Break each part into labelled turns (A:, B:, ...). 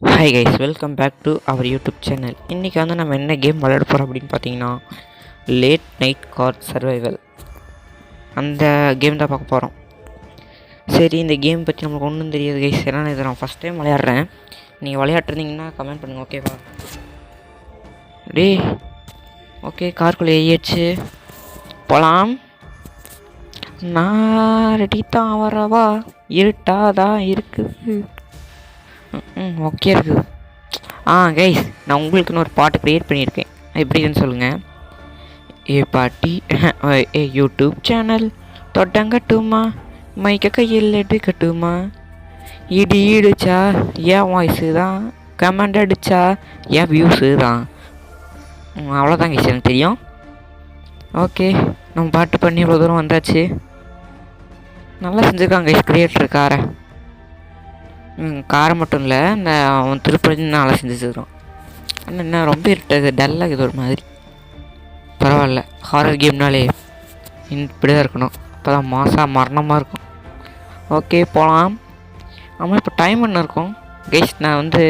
A: Hi guys, welcome back to our YouTube channel. இன்றைக்கி வந்து நம்ம என்ன கேம் விளையாட போகிறோம் அப்படின்னு பார்த்தீங்கன்னா, லேட் நைட் கார் சர்வைவல் அந்த கேம் தான் பார்க்க போகிறோம். சரி, இந்த கேம் பற்றி நம்மளுக்கு ஒன்றும் தெரியாது கைஸ். ஏன்னா இதை நான் ஃபஸ்ட் டைம் விளையாடுறேன். நீங்கள் விளையாட்டுருந்தீங்கன்னா கமெண்ட் பண்ணுங்கள், ஓகேவா? டே ஓகே, கார்க்குள்ளே ஏறியாச்சு, போகலாம். நான் ரெடி தான், வரவா? இருட்டாதான் இருக்குது. ஓகே இருக்குது. கைஸ், நான் உங்களுக்குன்னு ஒரு பாட்டு க்ரியேட் பண்ணியிருக்கேன். எப்படின்னு சொல்லுங்கள். ஏ பாட்டி ஏ யூடியூப் சேனல் தொட்டங்கட்டுமா, மைக்க கையில் எடுக்கட்டுமா, இடி இடிச்சா ஏன் வாய்ஸு தான், கமெண்ட் அடித்தா ஏன் வியூஸு தான். அவ்வளோதான் கைஸ், எனக்கு தெரியும். ஓகே, நம்ம பாட்டு பண்ணி இவ்வளோ தூரம் வந்தாச்சு. நல்லா செஞ்சுருக்காங்க கைஸ் கிரியேட்டர் காரை. காரை மட்டும் இல்லை, இந்த அவன் திருப்பதி நல்லா செஞ்சுருக்கான். ஆனால் என்ன ரொம்ப இருட்டது, டல்லாக இது ஒரு மாதிரி. பரவாயில்ல, ஹாரர் கேம்னாலே இப்படி தான் இருக்கணும், அப்போ தான் மாசாக மரணமாக இருக்கும். ஓகே, போகலாம். ஆமாம், இப்போ டைம் என்ன இருக்கும் கைஸ்? நான் வந்து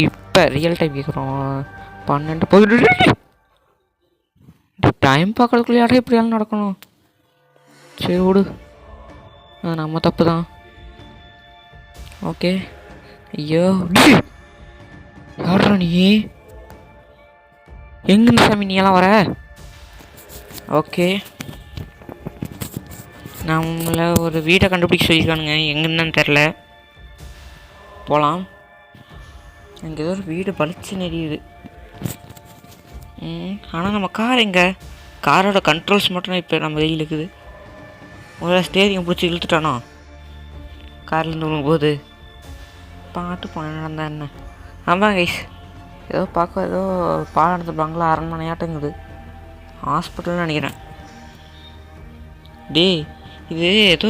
A: இப்போ ரியல் டைம் கேட்குறோம். 12 போதும். டைம் பார்க்கறதுக்குள்ளே யாரும் இப்படியாலும் நடக்கணும். சரி விடு, நம்ம தப்பு தான். ஓகே. ஐயோ, யாரா நீ? எங்கேருந்து சாமி நீ எல்லாம் வர? ஓகே, நம்மளை ஒரு வீட்டை கண்டுபிடிக்க சொல்லியிருக்கானுங்க, எங்கன்னு தெரில. போகலாம். அங்கே ஏதோ ஒரு வீடு பளிச்சு நெறியுது. ஆனால் நம்ம கார் எங்கே? காரோட கண்ட்ரோல்ஸ் மட்டும் இப்போ நம்ம கையில் இருக்குது. ஒரு ஸ்டேரிங் பிடிச்சி இழுத்துட்டானோ கார்லேருந்து விழும்போது? பாட்டு போன நடந்தா என்ன? ஆமாம் கைஸ், ஏதோ பார்க்க ஏதோ பாடம் நடத்துப்பாங்களா, அரண்மனையாட்டங்குது, ஹாஸ்பிட்டல்னு நினைக்கிறேன். டே, இது ஏதோ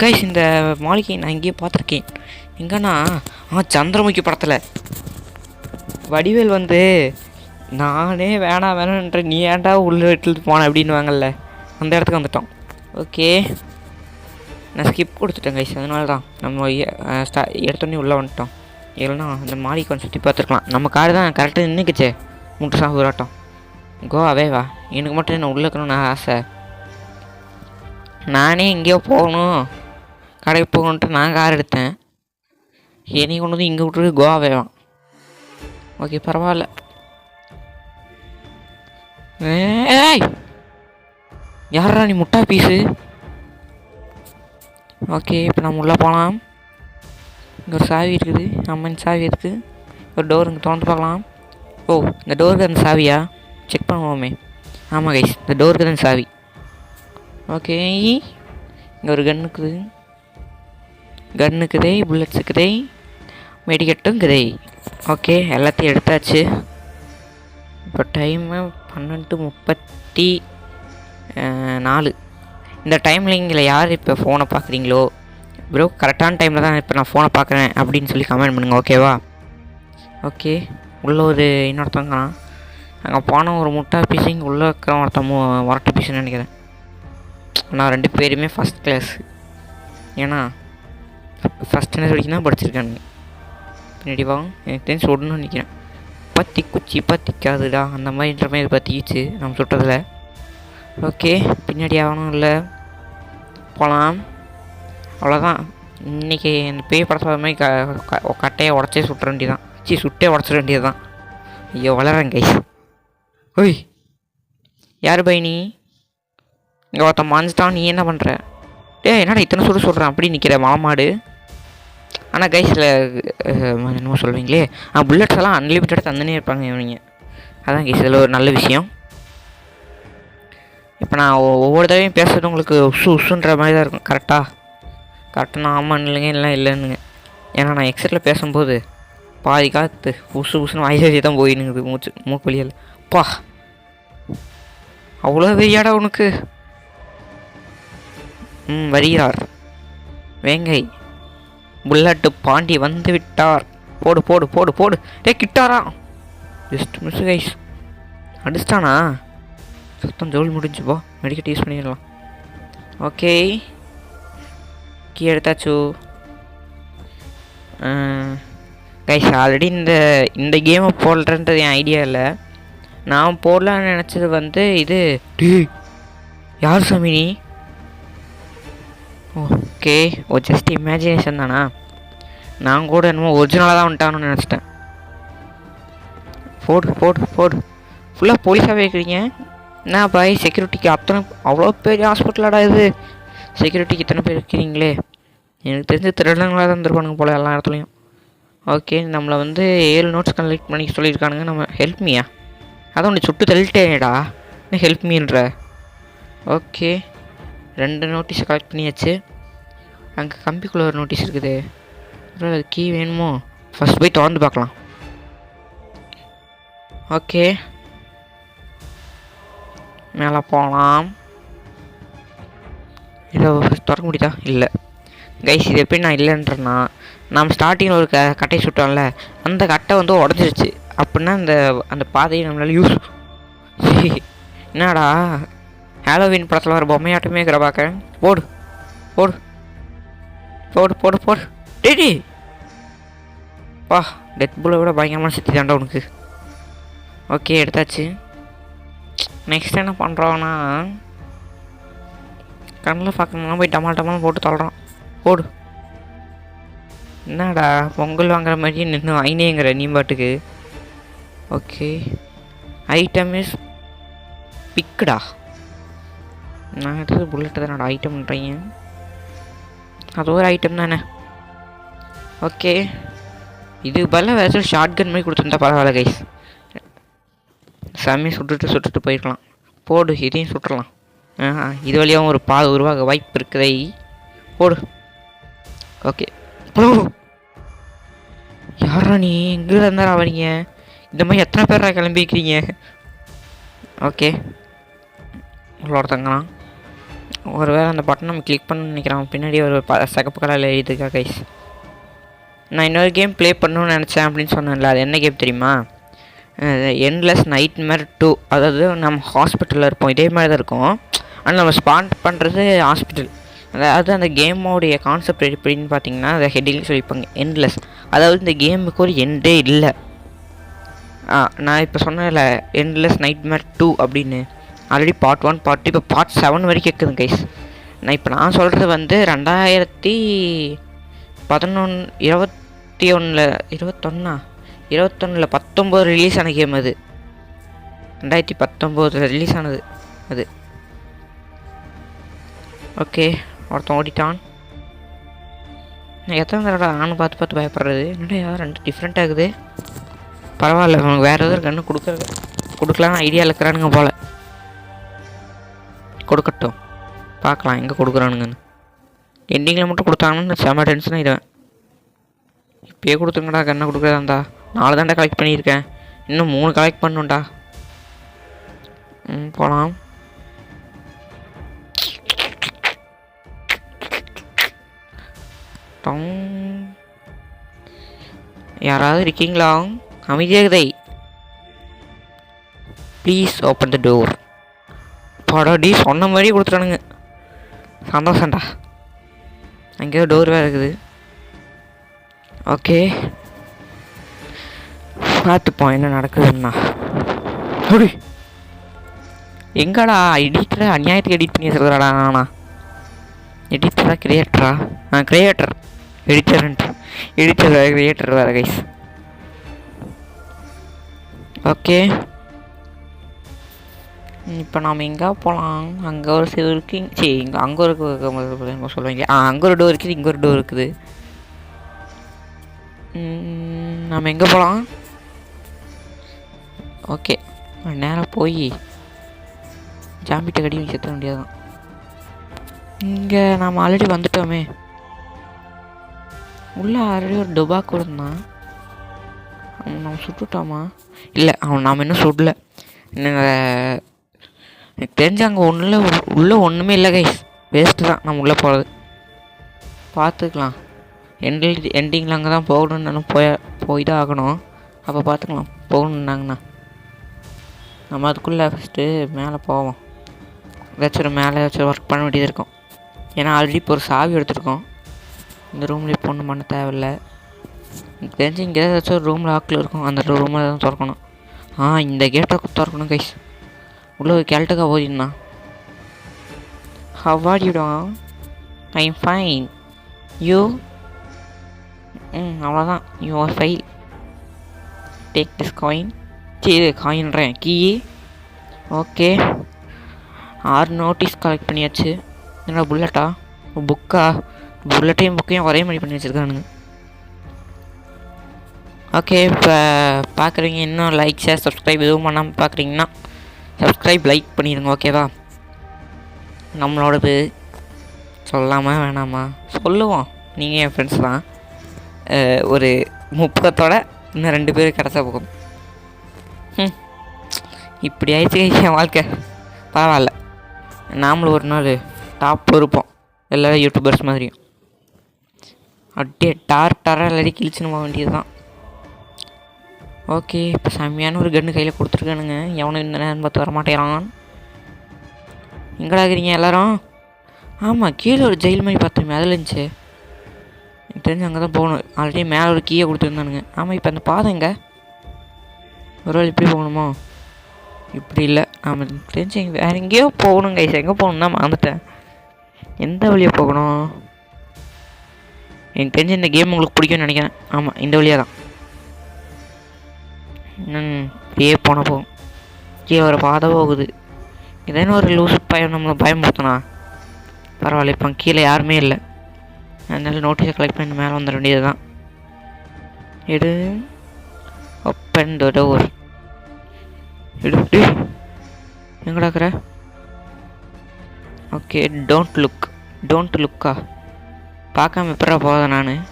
A: கைஸ், இந்த மாளிகை நான் இங்கேயே பார்த்துருக்கேன். எங்கன்னா சந்திரமுகி படத்தில் வடிவேல் வந்து நானே வேணான்ற நீ ஏன்டா உள்ளே இட்டுட்டு போனேன் அப்படின்வாங்கல்ல, அந்த இடத்துக்கு வந்துட்டோம். ஓகே, நான் ஸ்கிப் கொடுத்துட்டேன் கைஸ், அதனால தான் நம்ம எடுத்தோடனே உள்ளே வந்துட்டோம். இல்லைனா அந்த மாடி கொஞ்சம் சுற்றி பார்த்துருக்கலாம். நம்ம கார் தான் கரெக்டாக நின்றுக்குச்சே, முட்டு சாகுறாட்டம். கோவாவே வா, எனக்கு மட்டும் என்ன உள்ளே இருக்கணும்னு ஆசை. நானே எங்கேயோ போகணும், கடைக்கு போகணுன்ட்டு நான் கார் எடுத்தேன். என்னை கொண்டு வந்து இங்கே விட்டுரு கோவாவே வா. ஓகே, பரவாயில்ல. ஏய், யாரா நீ முட்டா பீஸு? ஓகே, இப்போ நம்ம உள்ளே போகலாம். இங்கே ஒரு சாவி இருக்குது. அம்மன் சாவி இருக்குது. ஒரு டோர் இங்கே திறந்து பார்க்கலாம். ஓ, இந்த டோருக்கு அந்த சாவியா? செக் பண்ணுவோமே. ஆமாம் கைஸ், இந்த டோருக்கு தான் சாவி. ஓகே, இங்கே ஒரு கன் இருக்குதே, புல்லட்ஸ் இருக்குதே, மெடிக்கெட்டும் இருக்குதே. ஓகே, எல்லாத்தையும் எடுத்தாச்சு. இப்போ டைமு 12:34. இந்த டைம்லிங்கில் யார் இப்போ ஃபோனை பார்க்குறீங்களோ, ப்ரோ கரெக்டான டைமில் தான் இப்போ நான் ஃபோனை பார்க்குறேன் அப்படின்னு சொல்லி கமெண்ட் பண்ணுங்கள், ஓகேவா? ஓகே, உள்ளே ஒரு இன்னொருத்தவங்க அங்கே போனால் ஒரு முட்டா பீஸு, இங்கே உள்ளே இருக்கிற வரட்ட பீஸுன்னு நினைக்கிறேன். நான் 2 பேருமே ஃபஸ்ட் கிளாஸ். ஏன்னா ஃபஸ்ட் ஸ்டாண்டர்ட் வரைக்கும் தான் படிச்சிருக்கானுங்க. பின்னாடி வாங்க, எனக்கு தெரிஞ்சு சொல்லணும்னு நினைக்கிறேன். பத்தி குச்சி பத்திக்காதுடா, அந்த மாதிரின்ற மாதிரி பற்றிக்கிச்சு நம்ம சுட்டதில். ஓகே, பின்னாடி ஆகணும் இல்லை, போகலாம். அவ்வளோதான். இன்றைக்கி இந்த பேய் படத்தில் மாதிரி கட்டையை உடச்சே சுட்டுற வேண்டியதான். சுட்டே உடச்சிட வேண்டியது தான். ஐயோ, வளரேன் கைஸ். ஓய், யார் பை நீ? இங்கே ஒருத்தன் மாஞ்சிட்டான், நீ என்ன பண்ணுற? என்னடா இத்தனை சொல்கிறேன் அப்படி நிற்கிற மாமாடு. ஆனால் கைஸில் என்னமோ சொல்லுவீங்களே, புல்லட்ஸ் எல்லாம் அன்லிமிட்டடாக தந்துனே இருப்பாங்க இவங்க. அதான் கைஸ் இதில் ஒரு நல்ல விஷயம். இப்போ நான் ஒவ்வொரு தடவையும் பேசுகிறது உங்களுக்கு உசுன்ற மாதிரி தான் இருக்கும். கரெக்டாக நான் ஆமாம் இல்லைங்க இல்லைன்னுங்க. ஏன்னா நான் எக்ஸிட்டில் பேசும்போது பாதி காற்று உசுன்னு வாய்ஸ் தான் போயினுங்குது, மூக்கு வழியால். பா, அவ்வளோ வெறியாடா உனக்கு. வருகிறார் வேங்கை புல்லட்டு பாண்டி வந்து விட்டார். போடு போடு போடு போடு. கிட்டாரா? Just miss guys. அடிச்சிட்டானா? சுத்தம் ஜோல் முடிஞ்சுப்போ, மெடிக்கெட் யூஸ் பண்ணிடலாம். ஓகே, கீ எடுத்தாச்சு. கைஸ் ஆல்ரெடி இந்த கேமை போடுறன்றது என் ஐடியா இல்லை. நான் போடலான்னு நினச்சது வந்து இது. யார் சாமி நீ? ஓகே, ஜஸ்ட் இமேஜினேஷன் தானா? நான் கூட என்னமோ ஒரிஜினலாக தான் வந்துட்டான்னு நினச்சிட்டேன். போடு போடு போடு. ஃபுல்லாக போலீஸாகவே இருக்கிறீங்க என்ன பாய்? செக்யூரிட்டிக்கு அத்தனை அவ்வளோ பெரிய ஹாஸ்பிட்டலாடா இது. செக்யூரிட்டிக்கு இத்தனை பேர் இருக்கிறீங்களே. எனக்கு தெரிஞ்சு திருடங்களாக தான் இருந்திருப்பானுங்க போல் எல்லா இடத்துலையும். ஓகே, நம்மளை வந்து 7 நோட்ஸ் கலெக்ட் பண்ணி சொல்லியிருக்கானுங்க. நம்ம ஹெல்ப் மீயா? அதான் உன்னை சுட்டு தள்ளிட்டேடா, என்ன ஹெல்ப் மீன்ற? ஓகே, 2 நோட்டீஸ் கலெக்ட் பண்ணியாச்சு. அங்கே கம்பிக்குள்ளே ஒரு நோட்டீஸ் இருக்குது. அது கீ வேணுமோ? ஃபஸ்ட் போய் திறந்து பார்க்கலாம். ஓகே, மேலே போகலாம். இல்லை திறக்க முடியுதா? இல்லை கைஸ், இது எப்படி நான் இல்லைன்றேன்னா, நம்ம ஸ்டார்டிங்கில் ஒரு கட்டை சுட்டோம்ல, அந்த கட்டை வந்து உடஞ்சிருச்சு. அப்படின்னா அந்த பாதையை நம்மளால யூஸ். என்னடா ஹாலோவின் படத்தில் வர பொம்மையாட்டமே இருக்கிற பார்க்க. போடு போடு போடு போடு போடு. டேடி வா, டெத் புல்லை விட பயங்கரமான சக்தி தாண்டா உனக்கு. ஓகே, எடுத்தாச்சு. நெக்ஸ்ட் என்ன பண்ணுறோன்னா, கண்ணில் பார்க்கணும்னா போய் டமால் டமால் போட்டு தள்ளுறோம். போடு. என்னடா பொங்கல் வாங்குற மாதிரியே நின்று ஐனேங்கிற நீ பாட்டுக்கு. ஓகே, ஐட்டம் இஸ் பிக்குடா. நான் எடுத்தது புல்லட்டு தானடா ஐட்டம்ன்றீங்க. அது ஒரு ஐட்டம் தானே. ஓகே, இது பதிலாக வேறு ஷார்ட் கன் மாதிரி கொடுத்துருந்தா பரவாயில்ல கைஸ். சாமி சுட்டுட்டு போயிருக்கலாம். போடு, இதையும் சுட்டுடலாம். இது வழியாகவும் ஒரு பால் உருவாக வாய்ப்பு இருக்குதை. போடு. ஓகே, யாரா நீ? எங்கே இருந்தாரா வரீங்க? இந்த மாதிரி எத்தனை பேரா கிளம்பிக்கிறீங்க? ஓகே, உங்களோட தங்கலாம். ஒரு வேளை அந்த பட்டன் நம்ம கிளிக் பண்ண நினைக்கிறான். பின்னாடி ஒரு சிகப்பு கலரில் எழுதிருக்கா கைஸ். நான் இன்னொரு கேம் ப்ளே பண்ணணும்னு நினச்சேன் அப்படின்னு சொன்னேன்ல, அது என்ன கேம் தெரியுமா? Endless nightmare 2. அதாவது நம்ம ஹாஸ்பிட்டலில் இருப்போம், இதே மாதிரி தான் இருக்கும். ஆனால் நம்ம ஸ்பான் பண்ணுறது ஹாஸ்பிட்டல். அதாவது அந்த கேமோடைய கான்செப்ட் எப்படின்னு பார்த்தீங்கன்னா, அதை ஹெட்டிங் சொல்லிப்பாங்க எண்ட்லெஸ். அதாவது இந்த கேமுக்கு ஒரு எண்டே இல்லை. நான் இப்போ சொன்னேன்ல எண்ட்லெஸ் நைட்மேர் 2 அப்படின்னு. ஆல்ரெடி பார்ட் 1 பார்ட் 2 இப்போ பார்ட் 7 வரைக்கும் இருக்குதுங்க கைஸ். நான் சொல்கிறது வந்து 2019 ரிலீஸ் ஆன கேம் அது. 2019 ரிலீஸ் ஆனது அது. ஓகே, ஒருத்தன் ஓடிட்டான். நான் எத்தனை தடவை நானும் பார்த்து பயப்படுறது. என்னடா ரெண்டு டிஃப்ரெண்ட் ஆகுது. பரவாயில்ல, அவனுக்கு வேறு எதாவது கண்ணு கொடுக்கலான்னு ஐடியாவில் இருக்கிறானுங்க போல். கொடுக்கட்டும், பார்க்கலாம் எங்கே கொடுக்குறானுங்கன்னு. எண்டிங்கில் மட்டும் கொடுத்தாங்கன்னு செம டென்ஷனாக இடுவேன். இப்போயே கொடுத்துங்கடா கண்ணை கொடுக்குறதாண்டா. 4 தாண்டா கலெக்ட் பண்ணியிருக்கேன், இன்னும் 3 கலெக்ட் பண்ணுண்டா. போகலாம். யாராவது இருக்கீங்களா? அமைதியாகுதை. Please open the door. படாடி சொன்ன மாதிரி கொடுத்துட்டானுங்க. சந்தோஷம்டா. அங்கேயோ டோர் வேறு இருக்குது. ஓகே, பார்த்துப்போம் என்ன நடக்குதுன்னா. அப்படி எங்கடா எடிட்டரை அநியாயத்துக்கு எடிட் பண்ணி வச்சுருக்காடா. நானா எடிட்டரா கிரியேட்டரா? கிரியேட்டர், எடிட்டர் வேறு கிரியேட்டர் வேறு கைஸ். ஓகே, இப்போ நாம் எங்கே போகலாம்? அங்கே ஒரு சில இருக்கு. சரி, இங்கே அங்கே ஒரு சொல்லுவீங்க. அங்கே ஒரு டோர் இருக்குது, இங்கே ஒரு டோர் இருக்குது. நாம் எங்கே போகலாம்? ஓகே, நேராக போய் ஜாம்பிட்ட கடி செத்த வேண்டியதுதான். இங்கே நாம் ஆல்ரெடி வந்துட்டோமே. உள்ளே ஆல்ரெடி ஒரு டுபாக் இருந்தான். நம்ம சுட்டுட்டோமா? இல்லை, நாம் இன்னும் சுடல. எனக்கு தெரிஞ்சு அங்கே உள்ளே ஒன்றுமே இல்லை கைஸ். வேஸ்ட்டு தான் நம்ம உள்ளே போகிறது. பார்த்துக்கலாம். எண்டிங்கில் அங்கே தான் போகணுன்னு போய் தான் ஆகணும். அப்போ பார்த்துக்கலாம் போகணுன்னாங்கண்ணா. நம்ம அதுக்குள்ளே ஃபஸ்ட்டு மேலே போவோம். ஏதாச்சும் ஒர்க் பண்ண வேண்டியது இருக்கும். ஏன்னா ஆல்ரெடி இப்போ ஒரு சாவி எடுத்துருக்கோம். இந்த ரூமில் இப்போ ஒன்றும் பண்ண தேவையில்லை. எனக்கு தெரிஞ்சு இங்கே ஏதாச்சும் ஒரு ரூமில் லாக்கில் இருக்கும். அந்த ரூமில் தான் திறக்கணும். இந்த கேட்டை திறக்கணும் கைஸ். உள்ள ஒரு கேல்ட்டுக்கா போயிருந்தான். How are you doing? I'm fine. You? அவ்வளோதான். You are fine. Take this coin. சரி காயின்றேன் கீ. ஓகே 6 நோட்டீஸ் கலெக்ட் பண்ணியாச்சு. என்னடா புல்லட்டா புக்கா? புல்லட்டையும் புக்கையும் ஒரே மாதிரி பண்ணி வச்சுருக்கானுங்க. ஓகே இப்போ பார்க்குறீங்க இன்னும் லைக் ஷேர் சப்ஸ்கிரைப் எதுவும் பண்ணாமல் பார்க்குறீங்கன்னா சப்ஸ்கிரைப் லைக் பண்ணிடுங்க ஓகேவா? நம்மளோடது சொல்லாமா வேணாமா? சொல்லுவோம். நீங்கள் என் ஃப்ரெண்ட்ஸ் தான். ஒரு 30 இன்னும் 2 பேர் கிடச்சா போகும். இப்படி ஆயிடுச்சு என் வாழ்க்கை. பரவாயில்ல, நாமளும் ஒரு நாள் டாப் இருப்போம் எல்லோரும் யூடியூபர்ஸ் மாதிரியும். அப்படியே டாராக இல்லாடி கிழிச்சுன்னு போக வேண்டியது தான். ஓகே இப்போ செம்மையான ஒரு கன்று கையில் கொடுத்துருக்கானுங்க. எவனும் இந்த நேரம் பார்த்து வரமாட்டேறான். எங்கடா இருக்கிறீங்க எல்லோரும்? ஆமாம் கீழே ஒரு ஜெயில் மாதிரி பார்த்தோமே அதில் இருந்துச்சு. எனக்கு தெரிஞ்சு அங்கே தான் போகணும். ஆல்ரெடி மேலே ஒரு கீயை கொடுத்துருந்தானுங்க. ஆமாம் இப்போ அந்த பாதை எங்கே? ஒரு வேளை இப்படி போகணுமோ? இப்படி இல்லை. ஆமாம் தெரிஞ்சு வேறு எங்கேயோ போகணும் கைஸ். எங்கே போகணுன்னா மறந்துட்டேன். எந்த வழியாக போகணும்? எனக்கு தெரிஞ்சு இந்த கேம் உங்களுக்கு பிடிக்கும்னு நினைக்கிறேன். ஆமாம் இந்த வழியாக தான். இப்படியே போனால் போகும். கீழே ஒரு பாதை போகுது. இதேன்னு ஒரு லூஸ் பயம் நம்மளை பயமுறுத்தினா பரவாயில்ல. இப்போ கீழே யாருமே இல்லை. அதனால நோட்டீஸை கலெக்ட் பண்ணி மேலே வந்துட வேண்டியது தான். எடு ஓப்பன் த டோர். எடு எங்கடாக்குற? ஓகே டோன்ட் லுக்கா? பார்க்காம எப்படா போகிறேன்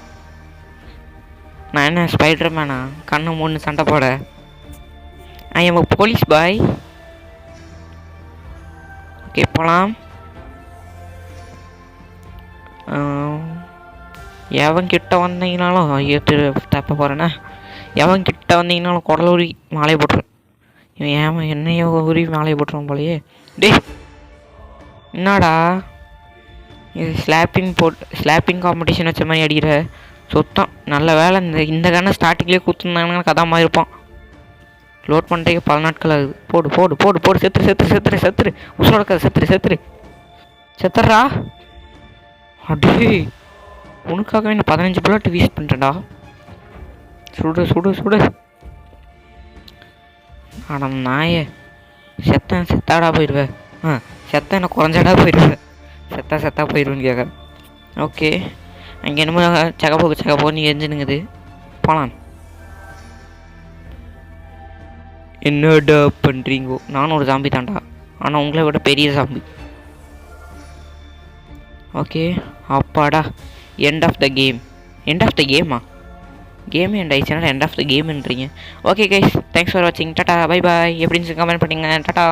A: நான் என்ன ஸ்பைடர் மேனா கண்ணு மூணு சண்டை போட? I am police bye. Okay போகலாம். எவன் கிட்ட வந்தீங்கனாலும் தப்ப போகிறேன்னா எவன் கிட்ட வந்தீங்கனாலும் குடல் உரி மாலையை போட்டுருவேன். இவன் ஏன் என்னையோ உரி மாலையை போட்டுருவான் போலையே. டே என்னடா இது ஸ்லாப்பிங் காம்படிஷன் வச்ச மாதிரி அடிக்கிற சுத்தம். நல்ல வேலை இந்த கண்ணை ஸ்டார்டிங்லேயே கொடுத்துருந்தாங்கன்னா கதை மாதிரி இருப்பான். லோட் பண்ணுறதுக்கு பல நாட்கள் ஆகுது. போடு போடு போடு போடு செத்துரு உசுரோட செத்துறா. அடே உனக்காகவே நான் 15 புல்லட் வேஸ்ட் பண்ணிட்டேன்டா. சுடு ஆனா நாயே செத்தாடா போயிடுவேன். செத்த என்ன குறைஞ்சாடா போயிடுவேன். செத்தா போயிடுவேன்னு கேட்க. ஓகே அங்கே என்னமோ சகப்போ நீங்கள் எரிஞ்சுனுங்குது. போகலாம். என்னடா பண்ணுறீங்கோ? நானும் ஒரு ஜாம்பி தான்டா, ஆனால் உங்களை விட பெரிய ஜாம்பி. ஓகே அப்பாடா எண்ட் ஆஃப் த கேமா? கேம் எண்ட் ஆயிடுச்சுனா எண்ட் ஆஃப் த கேம்ன்றீங்க. ஓகே கைஸ் தேங்க்ஸ் ஃபார் வாட்சிங். Tata bye bye. எப்படின்னு கமெண்ட் பண்ணிங்க. டாட்டா.